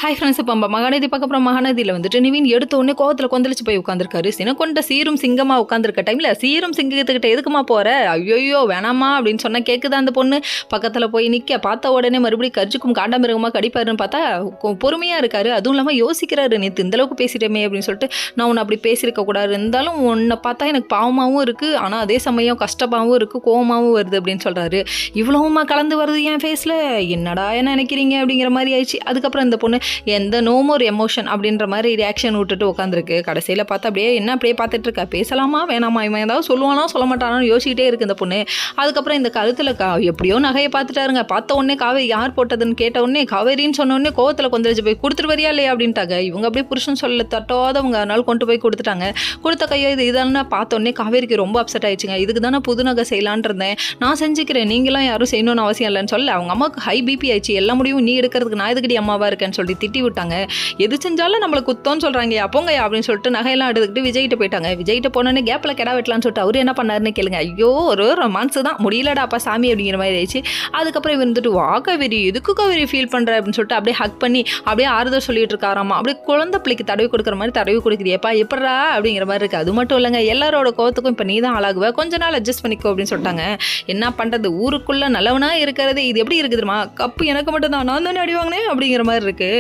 Hi friends, இப்போ நம்ம மகாநதி பார்க்க அப்புறம் மகாநதியில் வந்துட்டு நிவின் எடுத்த உடனே கோவத்தில் கொந்தளிச்சு போய் உட்காந்துருக்காரு. சினக்கொண்ட சீரும் சிங்கமாக உட்காந்துருக்க டைமில் சீரும் சிங்கத்துக்கிட்ட எதுக்குமா போகிற, ஐயோயோ வேணாமா அப்படின்னு சொன்னால் கேட்குதா அந்த பொண்ணு. பக்கத்தில் போய் நிற்க பார்த்த உடனே மறுபடியும் கர்ஜுக்கும் காண்டாமிருகமாக கடிப்பாருன்னு பார்த்தா பொறுமையாக இருக்காரு. அதுவும் இல்லாமல் யோசிக்கிறாரு, நேற்று இந்தளவுக்கு பேசிட்டேமே அப்படின்னு சொல்லிட்டு நான் உன்னை அப்படி பேசியிருக்கக்கூடாது, இருந்தாலும் உன்னை பார்த்தா எனக்கு பாவமாகவும் இருக்குது, ஆனால் அதே சமயம் கஷ்டமாகவும் இருக்குது, கோவமாகவும் வருது அப்படின்னு சொல்கிறாரு. இவ்வளவுமா கலந்து வருது என் ஃபேஸில், என்னடா என்ன நினைக்கிறீங்க அப்படிங்கிற மாதிரி ஆயிடுச்சு. அதுக்கப்புறம் இந்த பொண்ணு எந்த நோ மோர் எமோஷன் அப்படின்ற மாதிரி ரியாக்ஷன் விட்டுட்டு உட்காந்துருக்கு. கடைசியில் பார்த்தா அப்படியே பார்த்துட்டு இருக்கா. பேசலாமா வேணாமா, இவன் ஏதாவது சொல்லுவானா சொல்ல மாட்டானு யோசிக்கிட்டே இருக்கு இந்த பொண்ணு. அதுக்கப்புறம் இந்த கழுத்தில் எப்படியோ நகையை பார்த்துட்டாருங்க. பார்த்த உடனே காவேரி யார் போட்டதுன்னு கேட்ட உடனே காவேரின்னு சொன்ன உடனே கோவத்தில் கொந்தளிச்சு போய் கொடுத்துட்டு வரியா இல்லையா அப்படின்ட்டாங்க. இவங்க அப்படியே புருஷன் சொல்ல தட்டாதவங்க, அதனால கொண்டு போய் கொடுத்துட்டாங்க. கொடுத்த கையோ இதெல்லாம் பார்த்த உடனே காவேரிக்கு ரொம்ப அப்செட் ஆயிடுச்சுங்க. இதுக்கு தானே புது நகை செய்யலான் இருந்தேன், நான் செஞ்சுக்கிறேன், நீங்களாம் யாரும் செய்யணும்னு அவசியம் இல்லைன்னு சொல்ல அவங்க அம்மாவுக்கு ஹை பிபி ஆயிடுச்சு. எல்லா முடியும் நீ எடுக்கிறதுக்கு நான் எதுக்கடி அம்மாவா இருக்கேன்னு சொல்லி திட்டி விட்டாங்க. எது செஞ்சாலும் நம்மளை குத்தோன்னு சொல்கிறாங்க, அப்போங்க அப்படின்னு சொல்லிட்டு நகையெல்லாம் எடுத்துக்கிட்டு விஜய்கிட்ட போயிட்டாங்க. விஜய்கிட்ட போனோன்னே கேப்பில் கிடா வெட்டலான்னு சொல்லிட்டு அவர் என்ன பண்ணாருன்னு கேளுங்க. ஐயோ ஒரு ரொமான்ஸ் தான், முடியலடா அப்பா சாமி அப்படிங்கிற மாதிரி ஆயிடுச்சு. அதுக்கப்புறம் வந்துட்டு வா காவேரி, எதுக்கு காவேரி ஃபீல் பண்ணுற அப்படின்னு சொல்லிட்டு அப்படியே ஹக் பண்ணி அப்படியே ஆறுதல் சொல்லிட்டு இருக்காராமா. அப்படியே குழந்தை பிள்ளைக்கு தடவி கொடுக்குற மாதிரி தடவி கொடுக்குறியப்பா, எப்படா அப்படிங்கிற மாதிரி இருக்குது. அது மட்டும் இல்லைங்க, எல்லாரோட கோவத்துக்கும் இப்போ நீ தான் ஆளாகுவ, கொஞ்ச நாள் அட்ஜஸ்ட் பண்ணிக்கோ அப்படின்னு சொல்லிட்டாங்க. என்ன பண்ணுறது, ஊருக்குள்ளே நல்லவனாக இருக்கிறது இது எப்படி இருக்குதுமா, கப்பு எனக்கு மட்டும் தான், நான் தானே அடி வாங்கினேன் அப்படிங்கிற மாதிரி இருக்குது.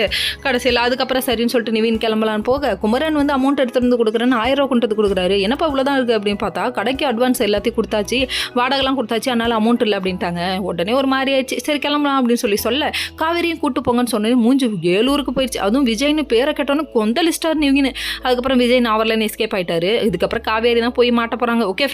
கடைசியில் அதுக்கப்புறம் சரின்னு சொல்லிட்டு நிவின் கிளம்பலான்னு போக குமரன் வந்து அமௌண்ட் எடுத்துருந்து கொடுக்குறேன்னு 1000 ரூபா கொண்டு கொடுக்குறாரு. என்னப்பா இவ்வளோதான் இருக்குது அப்படின்னு பார்த்தா கடைக்கு அட்வான்ஸ் எல்லாத்தையும் கொடுத்தாச்சு, வாடகைலாம் கொடுத்தாச்சு, அதனால் அமௌண்ட் இல்லை அப்படின்ட்டாங்க. உடனே ஒரு மாதிரி ஆயிடுச்சு. சரி கிளம்பலாம் அப்படின்னு சொல்ல காவேரியும் கூட்டு போங்கன்னு சொன்னது மூஞ்சி ஏலூருக்கு போயிடுச்சு. அதுவும் விஜய்னு பேரை கேட்டோன்னு கொந்த லிஸ்டார் நிவின்னு. அதுக்கப்புறம் விஜய் நாவரில் எஸ்கேப் ஆயிட்டாரு. இதுக்கப்புறம் காவேரி தான் போய் மாட்ட போகிறாங்க. ஓகே.